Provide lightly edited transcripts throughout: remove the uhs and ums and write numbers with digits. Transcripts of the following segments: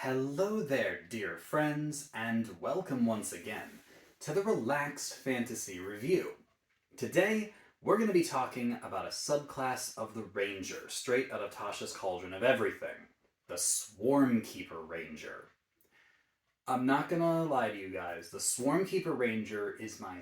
Hello there, dear friends, and welcome once again to the Relaxed Fantasy Review. Today, we're going to be talking about a subclass of the Ranger, straight out of Tasha's Cauldron of Everything, the Swarmkeeper Ranger. I'm not gonna lie to you guys, the Swarmkeeper Ranger is my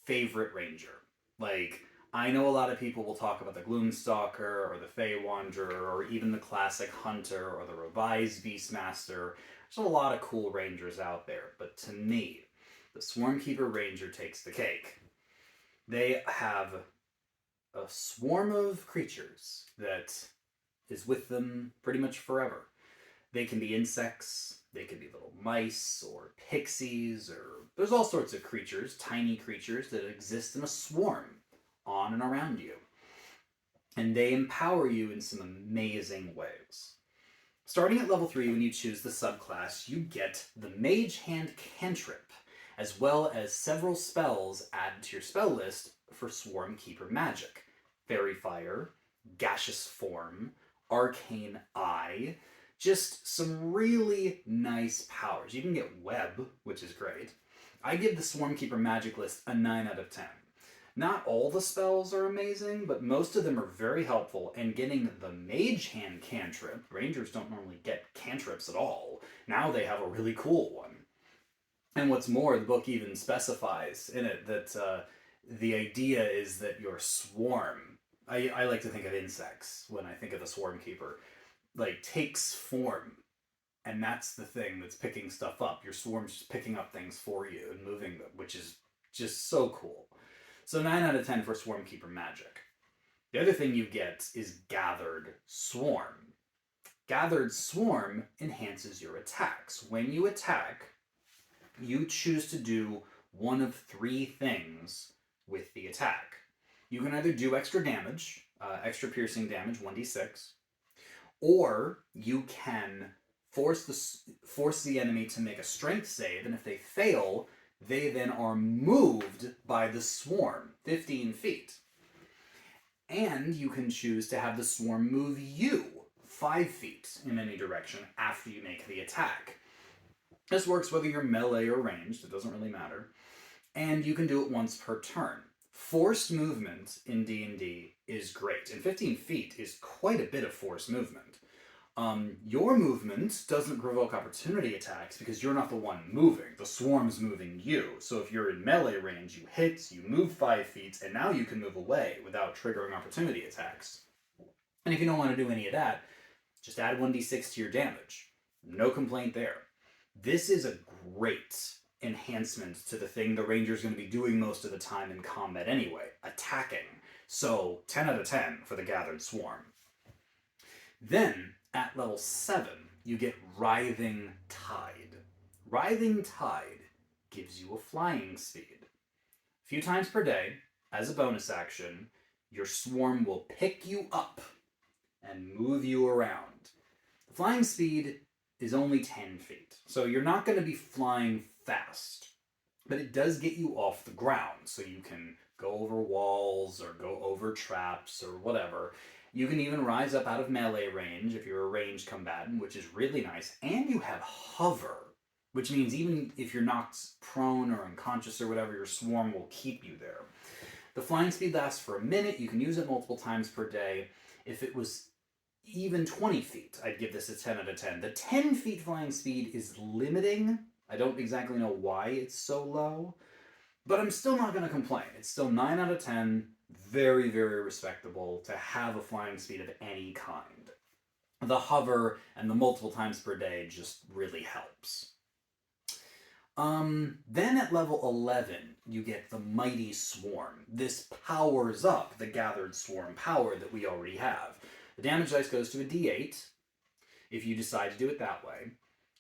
favorite Ranger. Like, I know a lot of people will talk about the Gloomstalker, or the Fey Wanderer, or even the classic Hunter, or the revised Beastmaster. There's a lot of cool Rangers out there, but to me, the Swarmkeeper Ranger takes the cake. They have a swarm of creatures that is with them pretty much forever. They can be insects, they could be little mice or pixies, or there's all sorts of creatures, tiny creatures that exist in a swarm on and around you. And they empower you in some amazing ways. Starting at level 3, when you choose the subclass, you get the Mage Hand cantrip, as well as several spells added to your spell list for Swarmkeeper magic. Fairy Fire, Gaseous Form, Arcane Eye, just some really nice powers. You can get Web, which is great. I give the Swarmkeeper magic list a 9 out of 10. Not all the spells are amazing, but most of them are very helpful, and getting the Mage Hand cantrip, Rangers don't normally get cantrips at all, now they have a really cool one. And what's more, the book even specifies in it that the idea is that your swarm, I like to think of insects when I think of the Swarmkeeper, like takes form, and that's the thing that's picking stuff up. Your swarm's just picking up things for you and moving them, which is just so cool. So 9 out of 10 for Swarmkeeper magic. The other thing you get is Gathered Swarm. Gathered Swarm enhances your attacks. When you attack, you choose to do one of 3 things with the attack. You can either do extra damage, extra piercing damage, 1d6, or you can force the enemy to make a strength save, and if they fail, they then are moved by the swarm 15 feet. And you can choose to have the swarm move you 5 feet in any direction after you make the attack. This works whether you're melee or ranged, it doesn't really matter. And you can do it once per turn. Forced movement in D&D is great, and 15 feet is quite a bit of forced movement. Your movement doesn't provoke opportunity attacks because you're not the one moving. The swarm's moving you. So if you're in melee range, you hit, you move 5 feet, and now you can move away without triggering opportunity attacks. And if you don't want to do any of that, just add 1d6 to your damage. No complaint there. This is a great enhancement to the thing the Ranger's going to be doing most of the time in combat anyway, attacking. So 10 out of 10 for the Gathered Swarm. Then, at level 7, you get Writhing Tide. Writhing Tide gives you a flying speed. A few times per day, as a bonus action, your swarm will pick you up and move you around. The flying speed is only 10 feet, so you're not going to be flying fast, but it does get you off the ground, so you can go over walls or go over traps or whatever. You can even rise up out of melee range if you're a ranged combatant, which is really nice. And you have hover, which means even if you're knocked prone or unconscious or whatever, your swarm will keep you there. The flying speed lasts for a minute. You can use it multiple times per day. If it was even 20 feet, I'd give this a 10 out of 10. The 10 feet flying speed is limiting. I don't exactly know why it's so low, but I'm still not going to complain. It's still 9 out of 10. Very, very respectable to have a flying speed of any kind. The hover and the multiple times per day just really helps. Then at level 11, you get the Mighty Swarm. This powers up the Gathered Swarm power that we already have. The damage dice goes to a d8, if you decide to do it that way.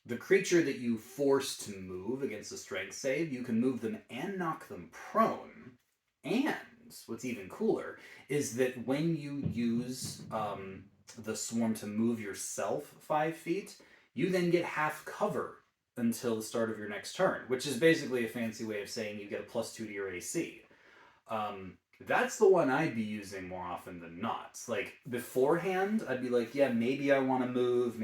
The creature that you force to move against a strength save, you can move them and knock them prone. And what's even cooler is that when you use the swarm to move yourself 5 feet, you then get half cover until the start of your next turn, which is basically a fancy way of saying you get a +2 to your AC. That's the one I'd be using more often than not. Like, beforehand, I'd be like, yeah, maybe I want to move,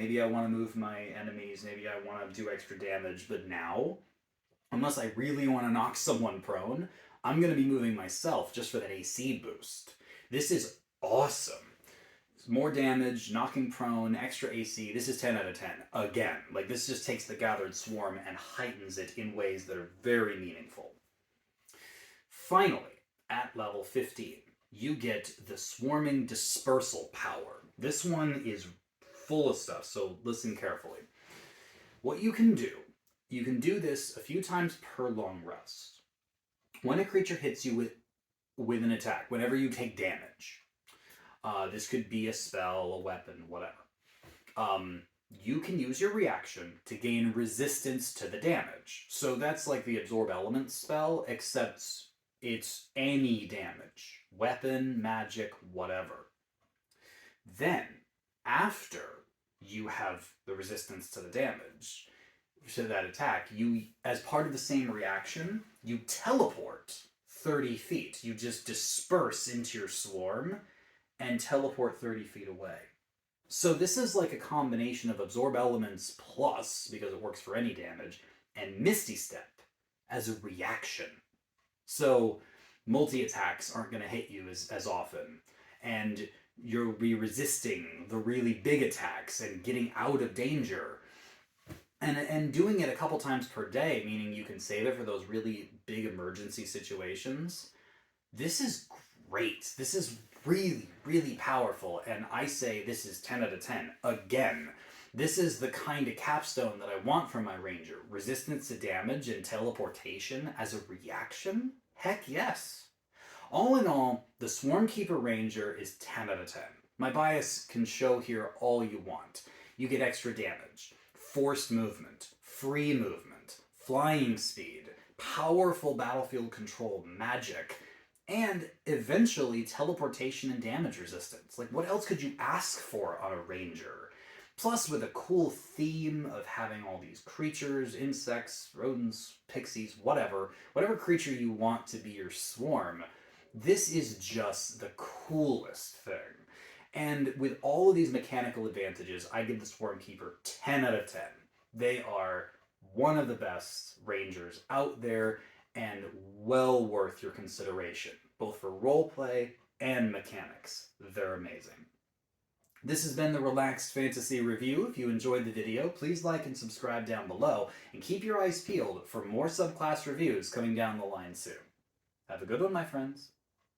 my enemies, maybe I want to do extra damage, but now, unless I really want to knock someone prone, I'm going to be moving myself just for that AC boost. This is awesome. More damage, knocking prone, extra AC. This is 10 out of 10. Again, like, this just takes the Gathered Swarm and heightens it in ways that are very meaningful. Finally, at level 15, you get the Swarming Dispersal power. This one is full of stuff, so listen carefully. What you can do this a few times per long rest. When a creature hits you with an attack, whenever you take damage, this could be a spell, a weapon, whatever. You can use your reaction to gain resistance to the damage. So that's like the Absorb Elements spell, except it's any damage. Weapon, magic, whatever. Then, after you have the resistance to the damage, to that attack, you, as part of the same reaction, you teleport 30 feet. You just disperse into your swarm and teleport 30 feet away. So this is like a combination of Absorb Elements plus, because it works for any damage, and Misty Step as a reaction. So multi-attacks aren't going to hit you as often, and you'll be resisting the really big attacks and getting out of danger. And doing it a couple times per day, meaning you can save it for those really big emergency situations. This is great. This is really, really powerful, and I say this is 10 out of 10. Again, this is the kind of capstone that I want from my ranger. Resistance to damage and teleportation as a reaction? Heck yes. All in all, the Swarmkeeper Ranger is 10 out of 10. My bias can show here all you want. You get extra damage, forced movement, free movement, flying speed, powerful battlefield control, magic, and eventually teleportation and damage resistance. Like, what else could you ask for on a ranger? Plus, with a cool theme of having all these creatures, insects, rodents, pixies, whatever creature you want to be your swarm, this is just the coolest thing. And with all of these mechanical advantages, I give the Swarmkeeper 10 out of 10. They are one of the best rangers out there, and well worth your consideration, both for roleplay and mechanics. They're amazing. This has been the Relaxed Fantasy Review. If you enjoyed the video, please like and subscribe down below, and keep your eyes peeled for more subclass reviews coming down the line soon. Have a good one, my friends.